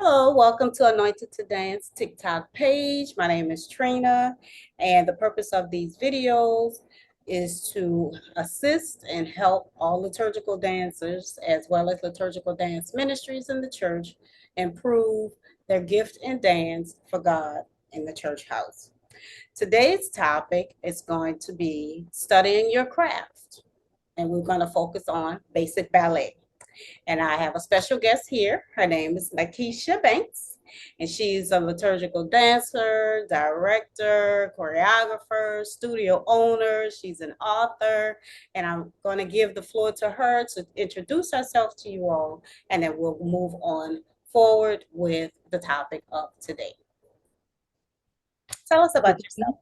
Hello, welcome to Anointed to Dance TikTok page. My name is Trina, and the purpose of these videos is to assist and help all liturgical dancers as well as liturgical dance ministries in the church improve their gift in dance for God in the church house. Today's topic is going to be studying your craft, and we're going to focus on basic ballet. And I have a special guest here. Her name is Nykisha Banks, and she's a liturgical dancer, director, choreographer, studio owner. She's an author, and I'm going to give the floor to her to introduce herself to you all, and then we'll move on forward with the topic of today. Tell us about yourself.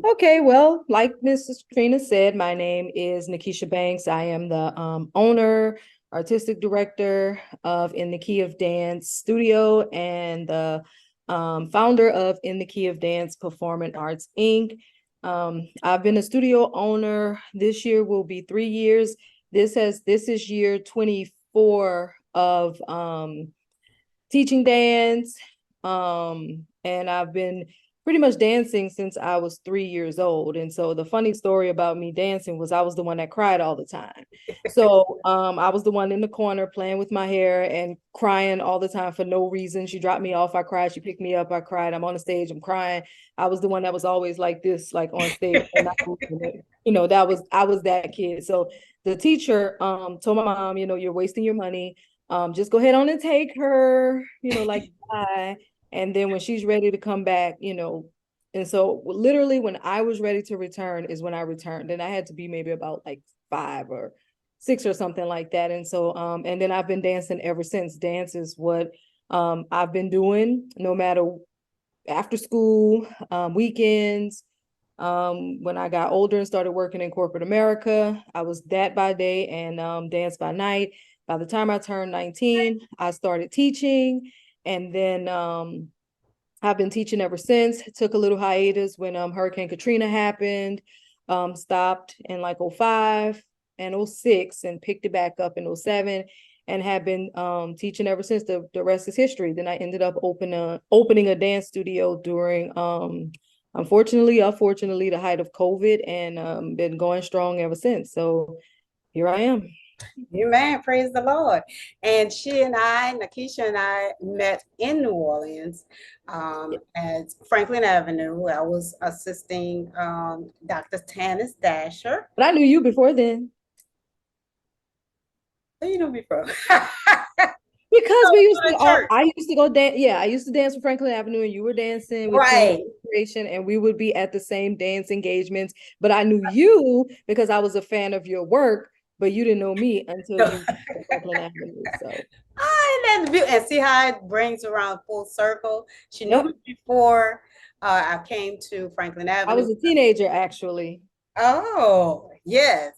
Okay, well, like Mrs. Trina said, my name is Nykisha Banks. I am the owner, artistic director of In the Key of Dance Studio and the founder of In the Key of Dance Performing Arts, Inc. I've been a studio owner. This year will be 3 years. This is year 24 of teaching dance. And I've been pretty much dancing since I was 3 years old. And so the funny story about me dancing was I was the one that cried all the time. So I was the one in the corner playing with my hair and crying all the time for no reason. She dropped me off, I cried. She picked me up, I cried. I'm on the stage, I'm crying. I was the one that was always like this, like on stage. And I was that kid. So the teacher told my mom, you're wasting your money. Just go ahead on and take her, like bye. And then when she's ready to come back, and so literally when I was ready to return is when I returned. And I had to be maybe about like 5 or 6 or something like that. And so, and then I've been dancing ever since. Dance is what I've been doing, no matter after school, weekends. When I got older and started working in corporate America, I was that by day and dance by night. By the time I turned 19, I started teaching. And then I've been teaching ever since. Took a little hiatus when Hurricane Katrina happened, stopped in like 05 and 06 and picked it back up in 07 and have been teaching ever since. The rest is history. Then I ended up opening a dance studio during unfortunately, the height of COVID and been going strong ever since. So here I am. Amen. Praise the Lord. And Nakisha and I met in New Orleans at Franklin Avenue. I was assisting Dr. Tanis Dasher. But I knew you before then. Who you know me from? Because Church. I used to go dance. Yeah, I used to dance with Franklin Avenue, and you were dancing with Conyers, Right. and we would be at the same dance engagements. But I knew you because I was a fan of your work, but you didn't know me until So, you were Franklin Avenue. So, and see how it brings around full circle. She knew me yep, before I came to Franklin I Avenue. was a teenager actually. Oh, yes.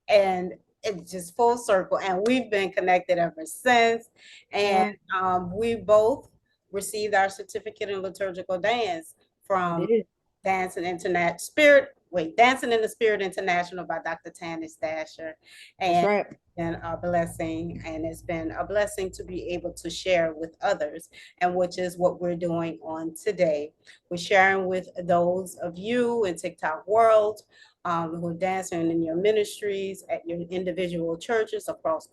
And it's just full circle. And we've been connected ever since. And Yeah, we both received our certificate in liturgical dance I from did. Dancing in the Spirit International by Dr. Tanis Dasher. That's And right. been a blessing, and it's been a blessing to be able to share with others, and which is what we're doing on today. We're sharing with those of you in TikTok world who are dancing in your ministries, at your individual churches across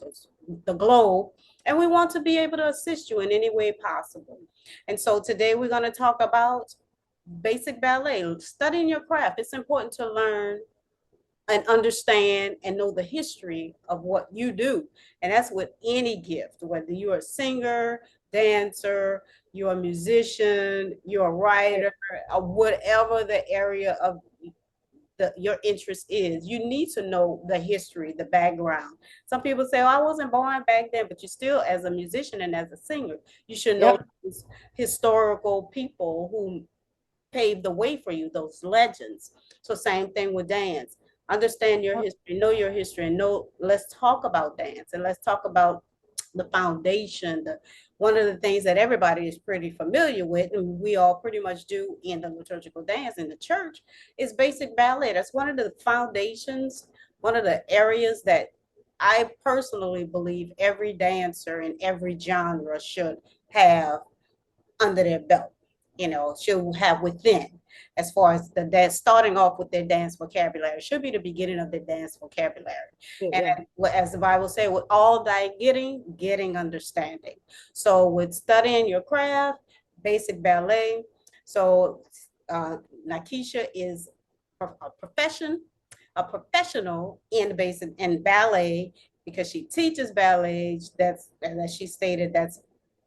the globe, and we want to be able to assist you in any way possible. And so today we're going to talk about basic ballet, studying your craft. It's important to learn and understand and know the history of what you do. And that's with any gift, whether you're a singer, dancer, you're a musician, you're a writer, or whatever the area of your interest is. You need to know the history, the background. Some people say, oh, I wasn't born back then, but you still, as a musician and as a singer, you should know Yep. those historical people who paved the way for you, those legends. So same thing with dance. Understand your history, know your history, and let's talk about dance and let's talk about the foundation. One of the things that everybody is pretty familiar with, and we all pretty much do in the liturgical dance in the church, is basic ballet. That's one of the foundations, one of the areas that I personally believe every dancer in every genre should have under their belt. You know, she'll have within, as far as the dance, starting off with their dance vocabulary, should be the beginning of the dance vocabulary. And Yeah. as the Bible says, with all thy getting understanding. So with studying your craft, basic ballet. So uh, Nykisha is a professional in basic in ballet because she teaches ballet. That's, as she stated, that's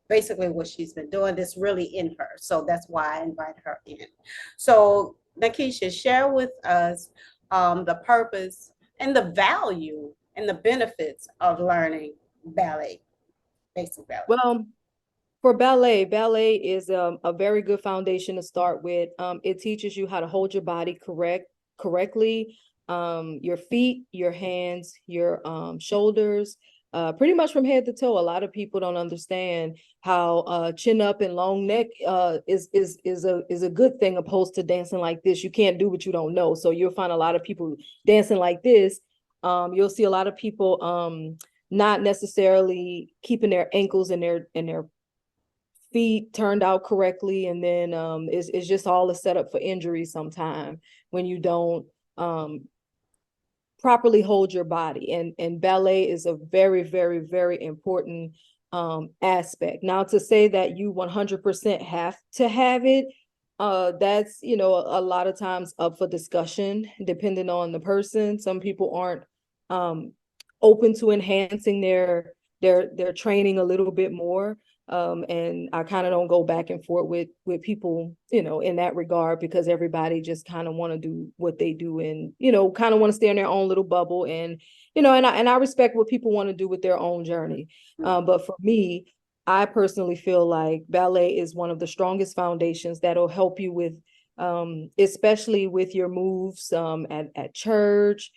basically what she's been doing. This really in her. So that's why I invited her in. So Nykisha, share with us the purpose and the value and the benefits of learning ballet, basic ballet. Well, for ballet, ballet is a very good foundation to start with. It teaches you how to hold your body correctly, your feet, your hands, your shoulders, pretty much from head to toe. A lot of people don't understand how chin up and long neck is a good thing opposed to dancing like this. You can't do what you don't know. So you'll find a lot of people dancing like this. You'll see a lot of people not necessarily keeping their ankles and their feet turned out correctly, and then it's just all a setup for injury sometime when you don't properly hold your body. And ballet is a very, very, very important aspect. Now, to say that you 100% have to have it, that's, you know, a lot of times up for discussion depending on the person. Some people aren't open to enhancing their training a little bit more. And I kind of don't go back and forth with people, you know, in that regard, because everybody just kind of want to do what they do and, you know, kind of want to stay in their own little bubble. And, you know, and I respect what people want to do with their own journey. But for me, I personally feel like ballet is one of the strongest foundations that'll help you with, especially with your moves at church,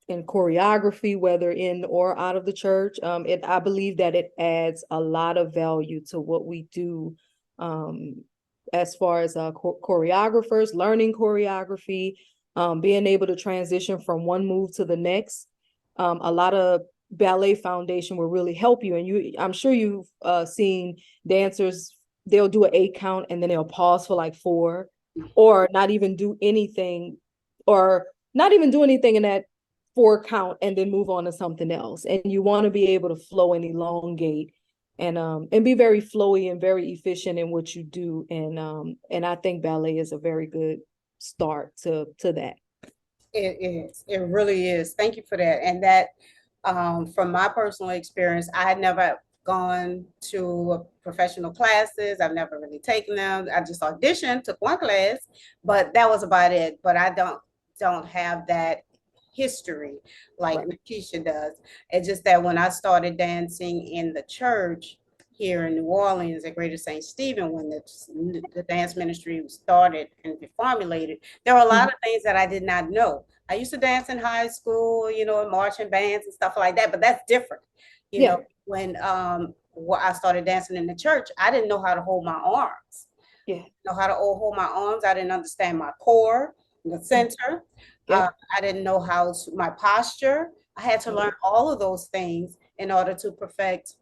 in choreography, whether in or out of the church. I believe that it adds a lot of value to what we do, as far as choreographers, learning choreography, being able to transition from one move to the next. A lot of ballet foundation will really help you. And I'm sure you've seen dancers, they'll do an 8 count and then they'll pause for like 4, or not even do anything, or not even do anything in that 4 count and then move on to something else. And you want to be able to flow and elongate and be very flowy and very efficient in what you do. And I think ballet is a very good start to that. It is. It really is. Thank you for that. And that, from my personal experience, I had never gone to professional classes. I've never really taken them. I just auditioned, took one class, but that was about it. But I don't have that history like Right. Nykisha does. It's just that when I started dancing in the church here in New Orleans at Greater St. Stephen, when the dance ministry started and formulated, there were a lot Mhm. of things that I did not know. I used to dance in high school, you know, in marching bands and stuff like that, but that's different. You know, Yeah. when I started dancing in the church, I didn't know how to hold my arms. Yeah. Know how to hold my arms. I didn't understand my core, the center. Uh, Yep. I didn't know how to, my posture. I had to learn Yep. all of those things in order to perfect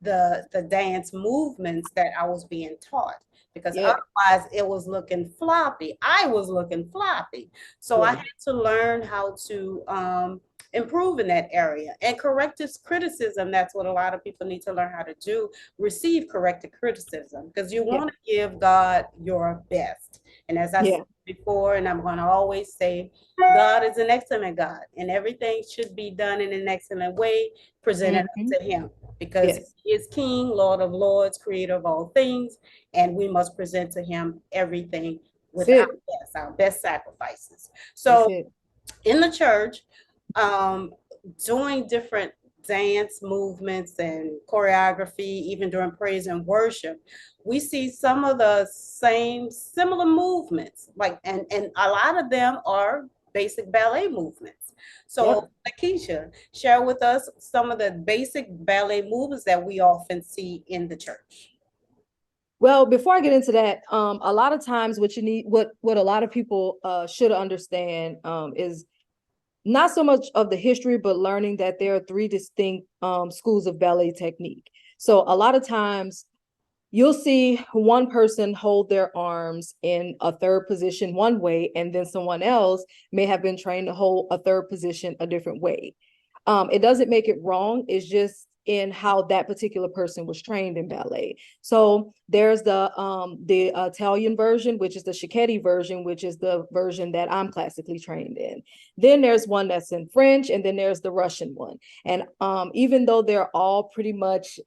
the dance movements that I was being taught, because Yep. otherwise it was looking floppy. I was looking floppy. So I Yeah. had to learn how to improve in that area. And corrective criticism, that's what a lot of people need to learn how to do. Receive corrective criticism, because you Yeah. want to give God your best. And as I said Yeah. before, and I'm going to always say, God is an excellent God, and everything should be done in an excellent way, presented Hmm. to Him, because Yes. He is King, Lord of Lords, Creator of all things, and we must present to Him everything That's with it. our best sacrifices. That's So it. in the church, um, doing different dance movements and choreography, even during praise and worship, we see some of the same similar movements, like, and a lot of them are basic ballet movements. So, Yep. Nykisha, share with us some of the basic ballet movements that we often see in the church. Well, before I get into that, a lot of times what you need, what a lot of people should understand, is not so much of the history, but learning that there are 3 distinct schools of ballet technique. So a lot of times you'll see one person hold their arms in a third position one way, and then someone else may have been trained to hold a third position a different way. It doesn't make it wrong. It's just in how that particular person was trained in ballet. So there's the Italian version, which is the Cicchetti version, which is the version that I'm classically trained in. Then there's one that's in French, and then there's the Russian one. And even though they're all pretty much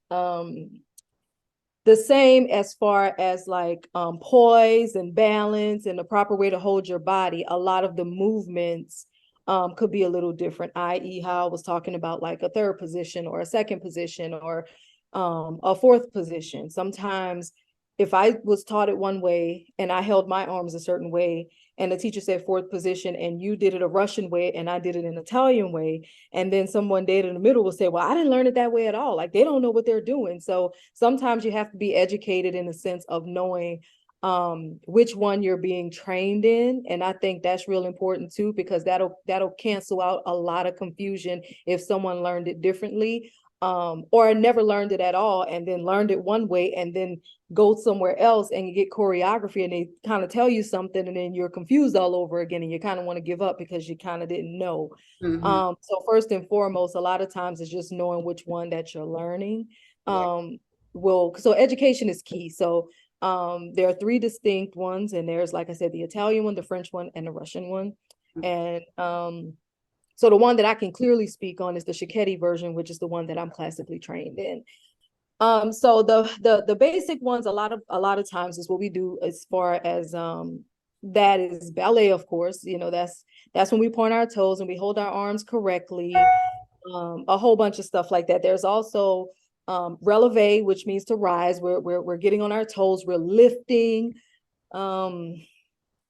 the same as far as like poise and balance and the proper way to hold your body, a lot of the movements could be a little different, i.e. how I was talking about like a third position or a second position or a fourth position. Sometimes if I was taught it one way and I held my arms a certain way, and the teacher said fourth position and you did it a Russian way and I did it an Italian way, and then someone dead in the middle will say, well, I didn't learn it that way at all. Like they don't know what they're doing. So sometimes you have to be educated in the sense of knowing which one you're being trained in. And I think that's real important too, because that'll cancel out a lot of confusion if someone learned it differently, or never learned it at all and then learned it one way and then go somewhere else and you get choreography and they kind of tell you something and then you're confused all over again and you kind of want to give up because you kind of didn't know. So first and foremost, a lot of times it's just knowing which one that you're learning. So education is key. So there are three distinct ones, and there's, like I said, the Italian one, the French one, and the Russian one. And so the one that I can clearly speak on is the Cicchetti version, which is the one that I'm classically trained in. So the basic ones, a lot of times is what we do as far as that is ballet, of course. You know, that's when we point our toes and we hold our arms correctly. A whole bunch of stuff like that. There's also releve, which means to rise. We're getting on our toes, we're lifting.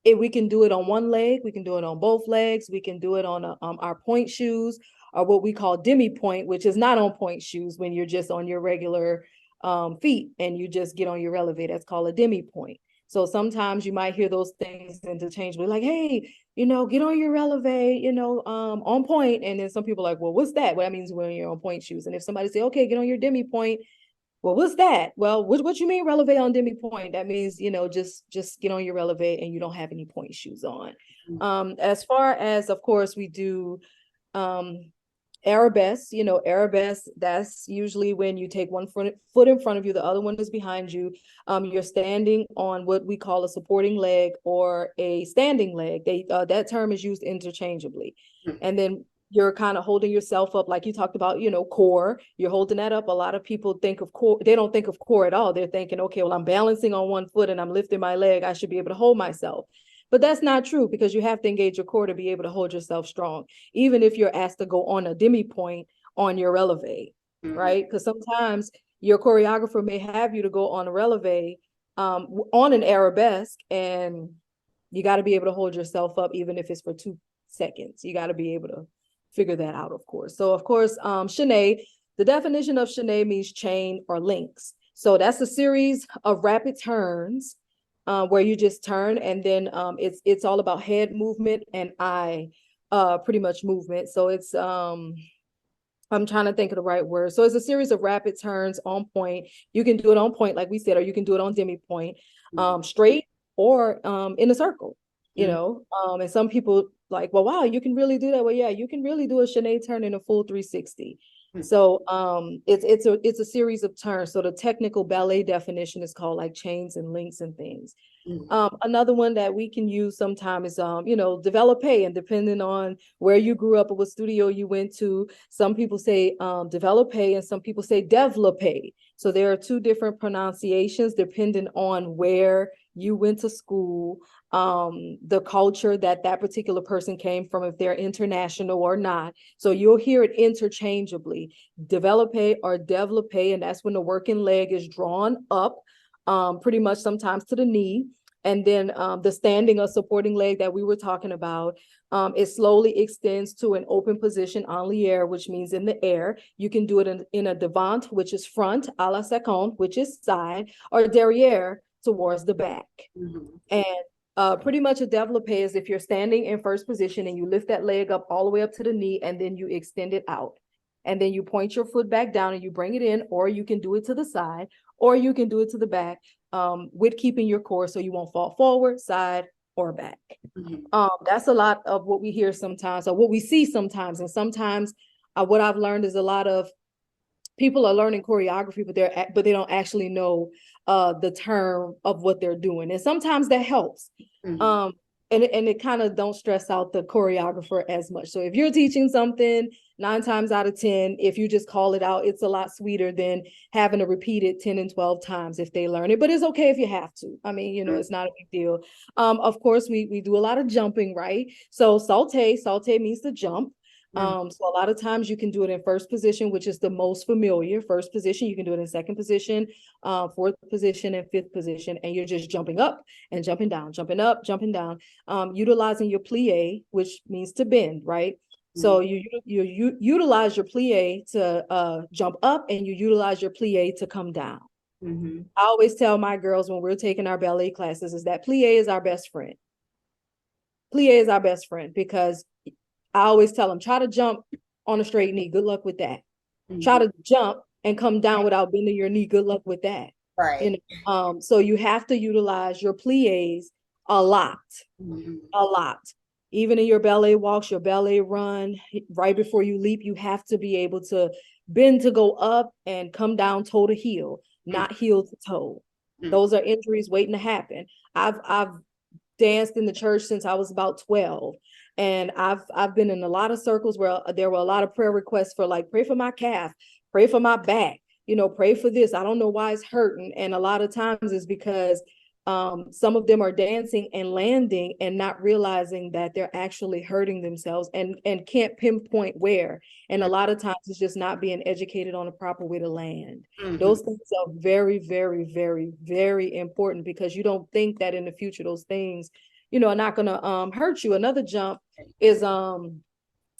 We can do it on one leg, we can do it on both legs, we can do it on our point shoes, or what we call demi point, which is not on point shoes when you're just on your regular feet and you just get on your releve. That's called a demi point. So sometimes you might hear those things interchangeably, like, hey, you know, get on your releve, you know, on point. And then some people are like, well, what's that? Well, that means when you're on point shoes. And if somebody say, okay, get on your demi point, well, what's that? Well, what you mean releve on demi point? That means, you know, just get on your releve and you don't have any point shoes on. As far as, of course, we do arabesque, you know, arabesque, that's usually when you take one foot in front of you, the other one is behind you. You're standing on what we call a supporting leg or a standing leg. That term is used interchangeably. And then you're kind of holding yourself up, like you talked about, you know, core. You're holding that up. A lot of people think of core. They don't think of core at all. They're thinking, okay, well, I'm balancing on one foot and I'm lifting my leg. I should be able to hold myself. But that's not true, because you have to engage your core to be able to hold yourself strong, even if you're asked to go on a demi point on your releve, right? Because sometimes your choreographer may have you to go on a releve on an arabesque, and you got to be able to hold yourself up, even if it's for 2 seconds. You got to be able to figure that out, of course. So, of course, chaîné, the definition of chaîné means chain or links. So that's a series of rapid turns where you just turn, and then it's all about head movement and eye pretty much movement. So it's I'm trying to think of the right word. So it's a series of rapid turns on point. You can do it on point, like we said, or you can do it on demi point, straight or in a circle, you know. And some people like, well, wow, you can really do that. Well, yeah, you can really do a chaîné turn in a full 360. So it's a series of turns. So the technical ballet definition is called like chains and links and things. Another one that we can use sometimes is you know, développé, and depending on where you grew up or what studio you went to, some people say développé and some people say développé. So there are two different pronunciations depending on where you went to school, the culture that particular person came from, if they're international or not. So you'll hear it interchangeably, développé or développé, and that's when the working leg is drawn up, pretty much sometimes to the knee. And then the standing or supporting leg that we were talking about, it slowly extends to an open position en l'air, which means in the air. You can do it in a devant, which is front, à la seconde, which is side, or derrière, towards the back. And pretty much a développé is if you're standing in first position and you lift that leg up all the way up to the knee and then you extend it out. and then you point your foot back down and you bring it in, or you can do it to the side, or you can do it to the back, with keeping your core so you won't fall forward, side, or back. That's a lot of what we hear sometimes, or what we see sometimes. And sometimes what I've learned is a lot of people are learning choreography, but they don't actually know the term of what they're doing. And sometimes that helps. And it kind of don't stress out the choreographer as much. So if you're teaching something 9 times out of 10, if you just call it out, it's a lot sweeter than having to repeat it 10 and 12 times if they learn it. But it's okay if you have to. I mean, it's not a big deal. Of course, we do a lot of jumping, right? So saute means to jump. So a lot of times you can do it in first position, which is the most familiar. First position, you can do it in second position, fourth position, and fifth position, and you're just jumping up and jumping down, jumping up, jumping down, utilizing your plie, which means to bend, right? So you utilize your plie to jump up, and you utilize your plie to come down. I always tell my girls when we're taking our ballet classes is that plie is our best friend. Plie is our best friend, because I always tell them, try to jump on a straight knee. Good luck with that. Try to jump and come down without bending your knee. Good luck with that. Right. So you have to utilize your plies a lot, a lot. Even in your ballet walks, your ballet run, right before you leap, you have to be able to bend to go up and come down toe to heel, not heel to toe. Those are injuries waiting to happen. I've danced in the church since I was about 12. And I've been in a lot of circles where there were a lot of prayer requests for, like, pray for my calf, pray for my back, pray for this. I don't know why it's hurting. And a lot of times it's because some of them are dancing and landing and not realizing that they're actually hurting themselves and can't pinpoint where. And a lot of times it's just not being educated on the proper way to land. Those things are very, very, very, very important, because you don't think that in the future those things are not going to hurt you. Another jump is a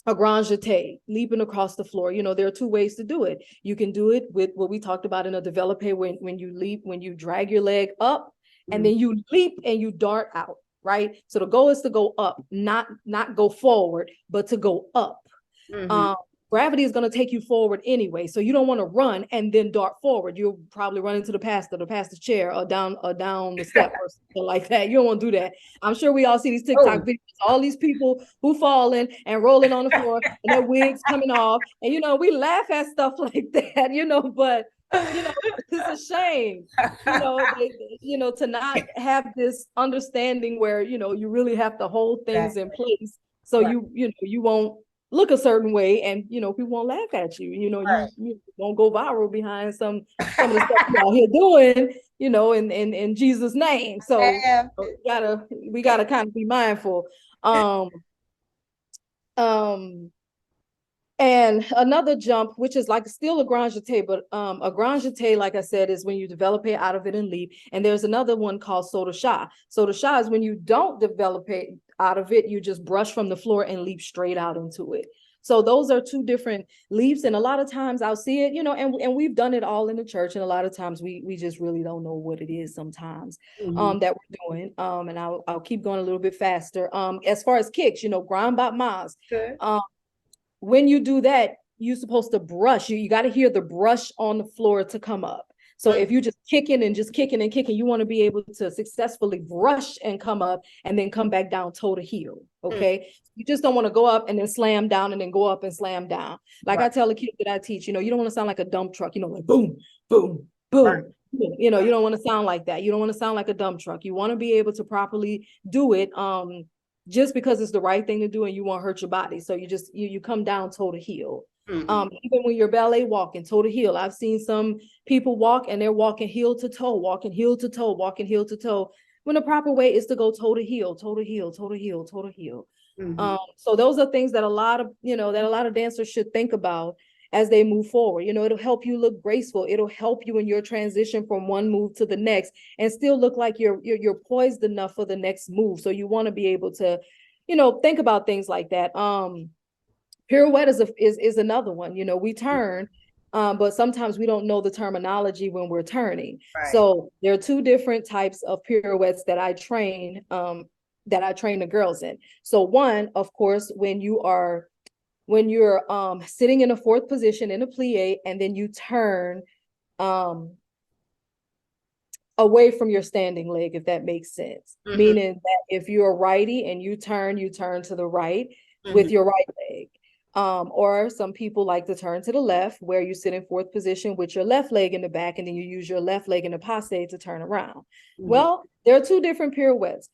grand jeté, leaping across the floor. There are 2 ways to do it. You can do it with what we talked about in a développé, when you leap, when you drag your leg up and then you leap and you dart out, right? So the goal is to go up, not go forward, but to go up. Gravity is going to take you forward anyway. So you don't want to run and then dart forward. You'll probably run into the pastor's chair, or down the step or something like that. You don't want to do that. I'm sure we all see these TikTok videos, all these people who falling and rolling on the floor and their wigs coming off. And, we laugh at stuff like that, but it's a shame, to not have this understanding where, you really have to hold things in place. So you won't look a certain way, and people won't laugh at you. You won't go viral behind some of the stuff you're out here doing, in Jesus' name. So we gotta kind of be mindful. And another jump, which is like still a grand jeté, but a grand jeté, like I said, is when you develop it out of it and leap. And there's another one called saut de chat. Saut de chat is when you don't develop it out of it, you just brush from the floor and leap straight out into it. So those are 2 different leaps. And a lot of times I'll see it, and we've done it all in the church. And a lot of times we just really don't know what it is sometimes that we're doing. And I'll keep going a little bit faster. As far as kicks, grand battements. When you do that, you're supposed to brush. You got to hear the brush on the floor to come up. So if you're just kicking and kicking, you want to be able to successfully brush and come up and then come back down toe to heel. Okay. You just don't want to go up and then slam down and then go up and slam down. Like I tell the kids that I teach, you don't want to sound like a dump truck, like boom, boom, boom. You don't want to sound like that. You don't want to sound like a dump truck. You want to be able to properly do it. Just because it's the right thing to do and you won't hurt your body. So you come down toe to heel. Even when you're ballet walking toe to heel, I've seen some people walk and they're walking heel to toe, walking heel to toe, walking heel to toe, when the proper way is to go toe to heel, toe to heel, toe to heel, toe to heel. So those are things that a lot of dancers should think about as they move forward. It'll help you look graceful. It'll help you in your transition from one move to the next and still look like you're poised enough for the next move. So you want to be able to, think about things like that. Pirouette is another one. We turn, but sometimes we don't know the terminology when we're turning. So there are 2 different types of pirouettes that I train the girls in. So one, of course, when you are when you're sitting in a fourth position in a plie, and then you turn away from your standing leg, if that makes sense. Mm-hmm. Meaning that if you're a righty and you turn to the right with your right leg. Or some people like to turn to the left, where you sit in fourth position with your left leg in the back, and then you use your left leg in the passe to turn around. Well, there are two different pirouettes.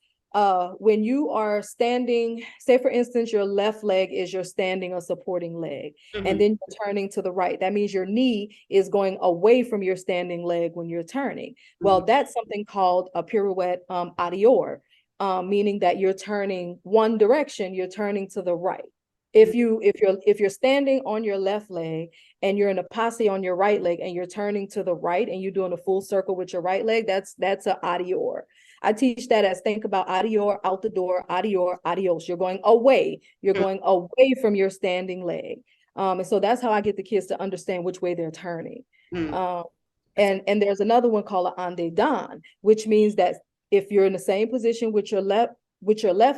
When you are standing, say for instance, your left leg is your standing or supporting leg, and then you're turning to the right. That means your knee is going away from your standing leg when you're turning. Well, that's something called a pirouette adior, meaning that you're turning one direction, you're turning to the right. If you're standing on your left leg and you're in a passe on your right leg and you're turning to the right and you're doing a full circle with your right leg, that's an adior. I teach that as think about adior, out the door, adior, adios. You're going away. You're going away from your standing leg. And so that's how I get the kids to understand which way they're turning. And there's another one called an ande dan, which means that if you're in the same position with your left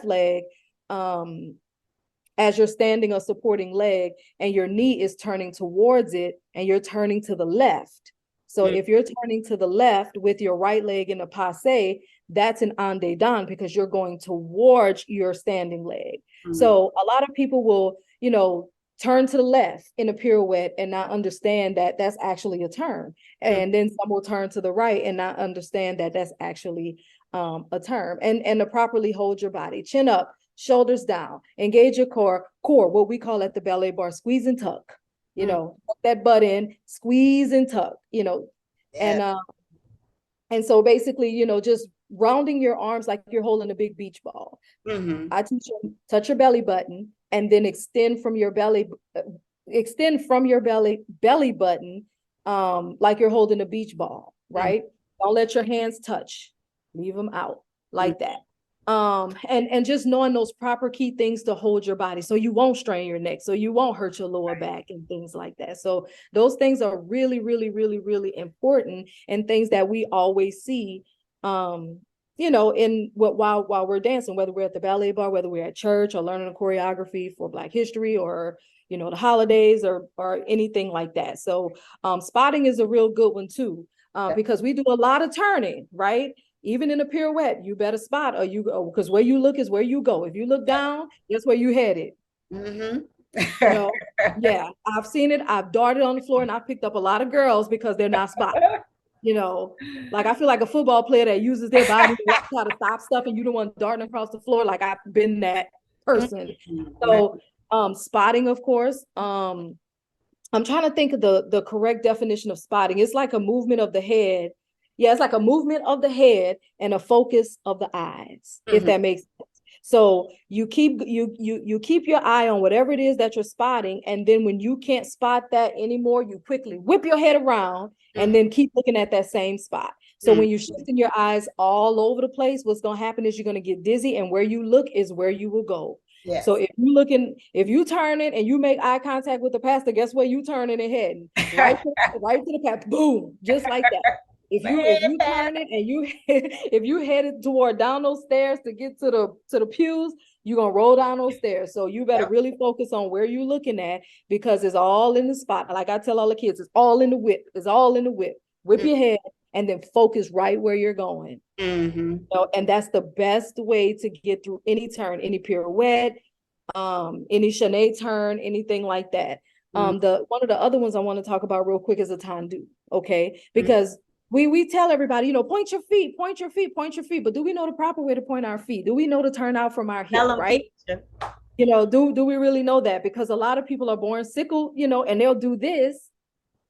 leg, as you're standing or supporting leg, and your knee is turning towards it and you're turning to the left. So if you're turning to the left with your right leg in a passe, that's an ande dan because you're going towards your standing leg. So a lot of people will, turn to the left in a pirouette and not understand that that's actually a turn. And then some will turn to the right and not understand that that's actually a turn. And to properly hold your body, chin up, shoulders down, engage your core, what we call at the ballet bar, squeeze and tuck, tuck that butt in, squeeze and tuck, and so basically, just rounding your arms like you're holding a big beach ball. I teach them touch your belly button and then extend from your belly button, like you're holding a beach ball, right? Don't let your hands touch, leave them out like that. And just knowing those proper key things to hold your body so you won't strain your neck, so you won't hurt your lower back and things like that. So those things are really, really, really, really important, and things that we always see, in while we're dancing, whether we're at the ballet bar, whether we're at church or learning a choreography for Black History or the holidays or anything like that. So spotting is a real good one too, because we do a lot of turning, right? Even in a pirouette, you better spot, or you go, because where you look is where you go. If you look down, that's where you headed. Yeah, I've seen it. I've darted on the floor and I picked up a lot of girls because they're not spotting. Like I feel like a football player that uses their body to try to stop stuff, and you don't want darting across the floor. Like I've been that person. So spotting, of course. I'm trying to think of the correct definition of spotting. It's like a movement of the head. Yeah, it's like a movement of the head and a focus of the eyes, if that makes sense. So you keep your eye on whatever it is that you're spotting, and then when you can't spot that anymore, you quickly whip your head around and then keep looking at that same spot. So when you're shifting your eyes all over the place, what's going to happen is you're going to get dizzy, and where you look is where you will go. Yes. So if you turn it and you make eye contact with the pastor, guess where you turning and heading? Right to the pastor, boom, just like that. If you turn it and if you headed toward down those stairs to get to the pews, you're gonna roll down those stairs. So you better really focus on where you're looking at, because it's all in the spot. Like I tell all the kids, it's all in the whip. It's all in the whip. Whip your head and then focus right where you're going. And that's the best way to get through any turn, any pirouette, any chaîné turn, anything like that. One of the other ones I want to talk about real quick is a tendu, okay? Because we tell everybody, point your feet, point your feet, point your feet. But do we know the proper way to point our feet? Do we know to turn out from our hip, right? Do we really know that? Because a lot of people are born sickle, and they'll do this.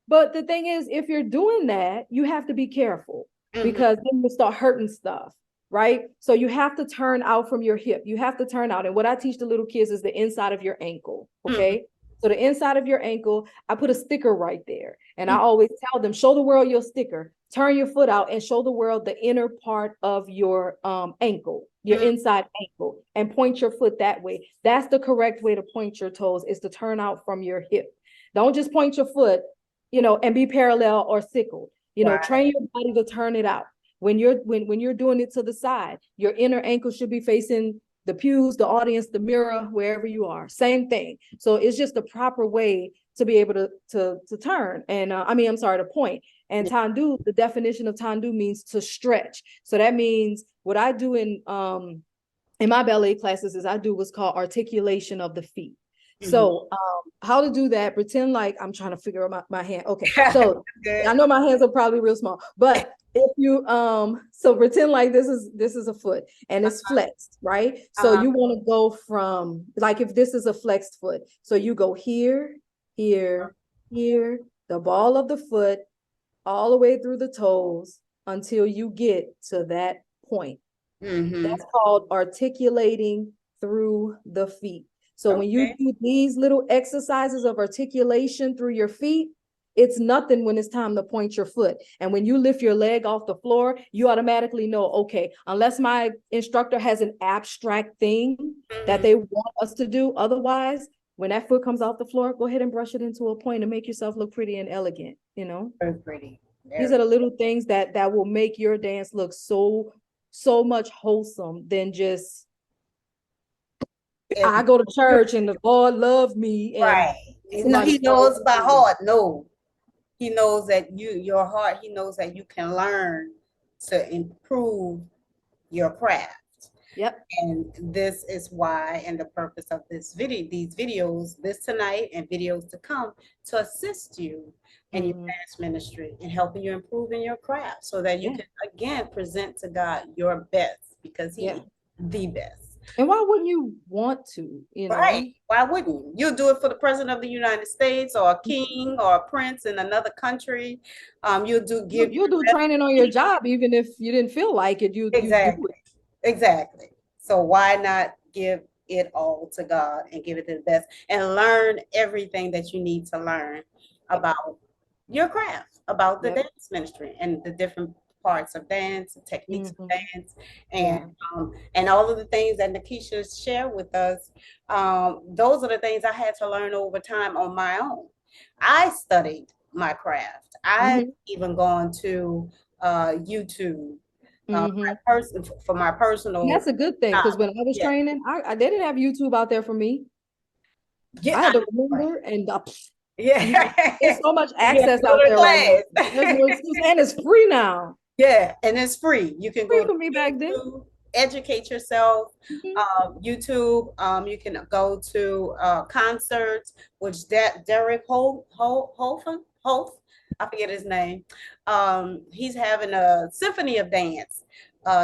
But the thing is, if you're doing that, you have to be careful, because then you start hurting stuff, right? So you have to turn out from your hip. You have to turn out. And what I teach the little kids is the inside of your ankle, okay? So the inside of your ankle, I put a sticker right there. And I always tell them, show the world your sticker, turn your foot out and show the world the inner part of your ankle, your inside ankle, and point your foot that way. That's the correct way to point your toes, is to turn out from your hip. Don't just point your foot, and be parallel or sickled. Train your body to turn it out. When you're doing it to the side, your inner ankle should be facing the pews, the audience, the mirror, wherever you are, same thing. So it's just the proper way to be able to turn. And I'm sorry, to point. And tendu, the definition of tendu means to stretch. So that means what I do in my ballet classes is I do what's called articulation of the feet. So how to do that, pretend like I'm trying to figure out my hand. Okay, so I know my hands are probably real small, but if you so pretend like this is a foot and it's flexed, right? So you want to go from, like, if this is a flexed foot, so you go here, here, here, the ball of the foot, all the way through the toes until you get to that point. That's called articulating through the feet. So when you do these little exercises of articulation through your feet, it's nothing when it's time to point your foot. And when you lift your leg off the floor, you automatically know, okay, unless my instructor has an abstract thing that they want us to do, otherwise, when that foot comes off the floor, go ahead and brush it into a point and make yourself look pretty and elegant, you know? Very pretty. These are the little things that will make your dance look so much wholesome than just I go to church and the Lord loves me. And right. He knows by heart. No, he knows that your heart, he knows that you can learn to improve your craft. Yep. And this is why, and the purpose of these videos, this tonight and videos to come, to assist you in your dance ministry and helping you improve in your craft so that you can again present to God your best, because he is the best. And why wouldn't you want to, you know? Right. Why wouldn't you? You'll do it for the president of the United States or a king or a prince in another country. You'll do training on your job, even if you didn't feel like it. Exactly. Exactly. So why not give it all to God and give it to the best and learn everything that you need to learn about your craft, about the dance ministry and the different parts of dance, the techniques of dance, and all of the things that Nykisha shared with us. Those are the things I had to learn over time on my own. I studied my craft. I've even gone to YouTube for my personal. That's a good thing, because when I was training, I they didn't have YouTube out there for me. I had to remember and there's so much access out there right now. There's no excuse, and it's free now. Yeah, and it's free. You can go for me back then. Educate yourself. YouTube. You can go to concerts, which Derek Holt, I forget his name. He's having a symphony of dance.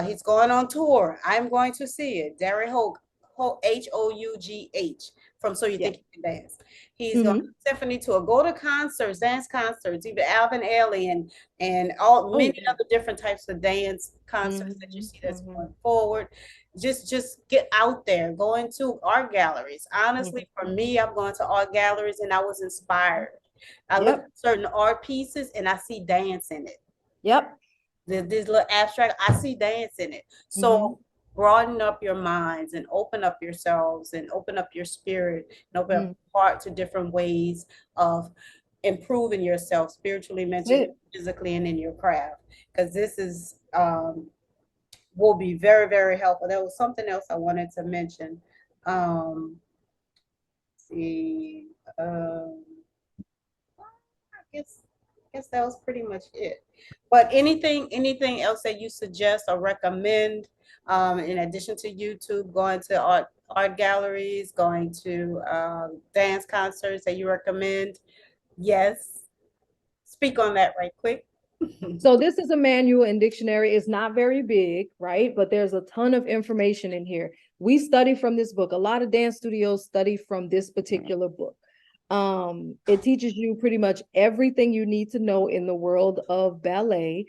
He's going on tour. I'm going to see it. Derek Holt, Hough, from So You Think You Can Dance. He's going to symphony tour, go to concerts, dance concerts, even Alvin Ailey and many other different types of dance concerts that you see that's going forward. Just get out there, going to art galleries. Honestly, for me, I'm going to art galleries and I was inspired. I look at certain art pieces and I see dance in it. This little abstract, I see dance in it. So broaden up your minds and open up yourselves and open up your spirit and open up your heart to different ways of improving yourself spiritually, mentally, physically, and in your craft. Because this is will be very, very helpful. There was something else I wanted to mention. I guess that was pretty much it. But anything else that you suggest or recommend, in addition to YouTube, going to art galleries, going to dance concerts that you recommend? Yes. Speak on that right quick. So this is a manual and dictionary. It's not very big, right? But there's a ton of information in here. We study from this book. A lot of dance studios study from this particular book. It teaches you pretty much everything you need to know in the world of ballet.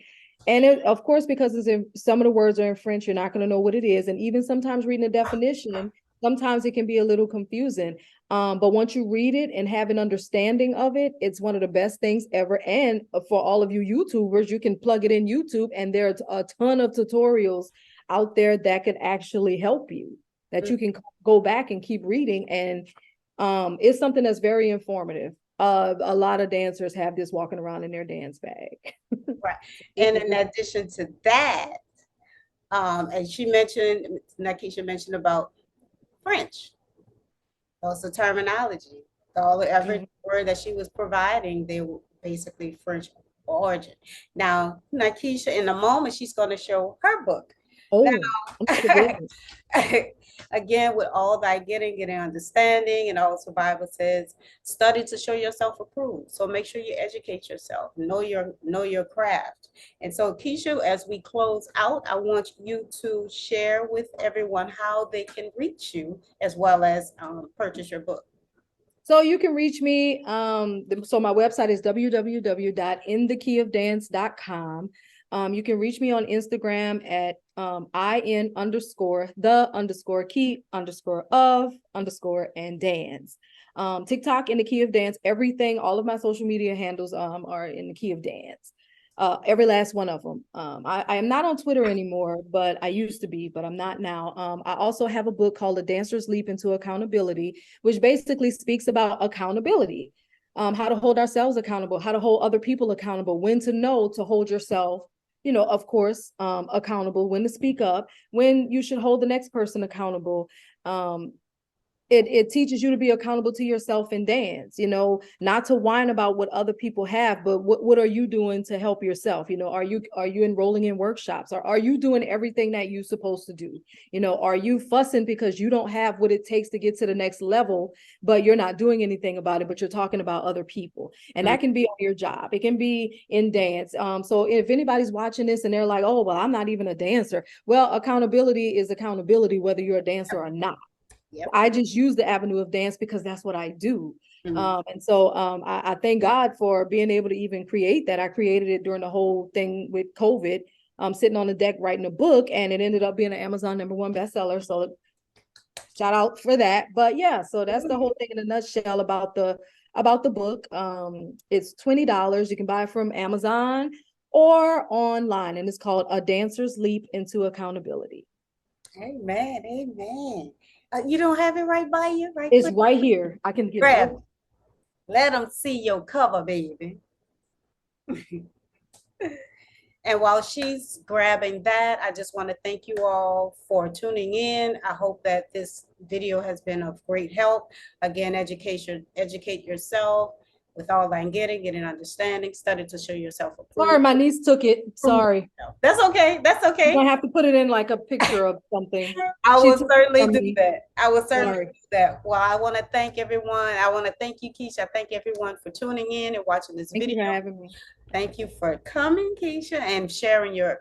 And of course, because some of the words are in French, you're not going to know what it is. And even sometimes reading the definition, sometimes it can be a little confusing. But once you read it and have an understanding of it, it's one of the best things ever. And for all of you YouTubers, you can plug it in YouTube, and there are a ton of tutorials out there that could actually help you, that you can go back and keep reading. And it's something that's very informative. A lot of dancers have this walking around in their dance bag. Right. And in addition to that, and Nykisha mentioned about French. That's the terminology. Every word that she was providing, they were basically French origin. Now, Nykisha, in a moment, she's going to show her book. Oh, oh my Now, goodness. again, with all thy getting understanding, and also Bible says, study to show yourself approved. So make sure you educate yourself, know your craft. And so, Keisha, as we close out, I want you to share with everyone how they can reach you as well as purchase your book. So you can reach me. So my website is www.inthekeyofdance.com. You can reach me on Instagram at in underscore the underscore key underscore of underscore and dance. TikTok in the key of dance. Everything, all of my social media handles are in the key of dance. Every last one of them. I am not on Twitter anymore, but I used to be, but I'm not now. I also have a book called A Dancer's Leap into Accountability, which basically speaks about accountability, how to hold ourselves accountable, how to hold other people accountable, when to know to hold yourself, of course, accountable, when to speak up, when you should hold the next person accountable. It teaches you to be accountable to yourself in dance, not to whine about what other people have, but what are you doing to help yourself? Are you enrolling in workshops, or are you doing everything that you're supposed to do? Are you fussing because you don't have what it takes to get to the next level, but you're not doing anything about it, but you're talking about other people? And that can be on your job. It can be in dance. So if anybody's watching this and they're like, oh, well, I'm not even a dancer. Well, accountability is accountability, whether you're a dancer or not. Yep. I just use the avenue of dance because that's what I do. And so I thank God for being able to even create that. I created it during the whole thing with COVID. I'm sitting on the deck writing a book, and it ended up being an Amazon #1 bestseller. So shout out for that. But yeah, so that's the whole thing in a nutshell about the book. It's $20. You can buy it from Amazon or online, and it's called A Dancer's Leap into Accountability. Amen. Amen. You don't have it right by you, right? It's Quick. right here. I can get it. Grab it. Let them see your cover, baby. And while she's grabbing that, I just want to thank you all for tuning in. I hope that this video has been of great help. Again, educate yourself with all thine getting understanding, study to show yourself approved. Sorry, my niece took it. Sorry. That's okay. That's You're okay. gonna have to put it in like a picture of something. I She will took it certainly from do me. that. I will certainly Sorry. do that. Well, I want to thank everyone. I want to thank you, Keisha. I thank everyone for tuning in and watching this Thank you video. for having me. Thank you for coming, Keisha, and sharing your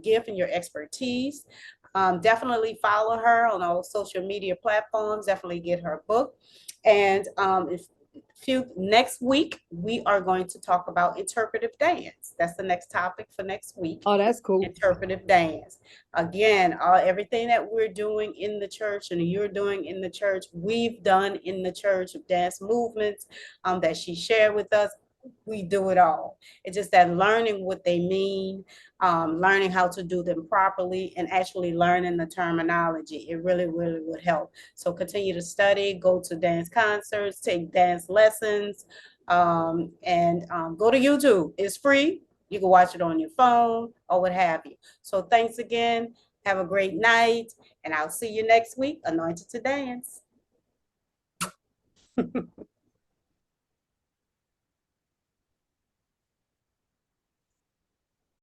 gift and your expertise. Definitely follow her on all social media platforms. Definitely get her book. And next week we are going to talk about interpretive dance. That's the next topic for next week. Oh, that's cool. Interpretive dance. Again, everything that we're doing in the church and you're doing in the church, we've done in the church, dance movements that she shared with us. We do it all. It's just that learning what they mean, learning how to do them properly, and actually learning the terminology. It really, really would help. So continue to study, go to dance concerts, take dance lessons, and go to YouTube. It's free. You can watch it on your phone or what have you. So thanks again. Have a great night, and I'll see you next week. Anointed to Dance.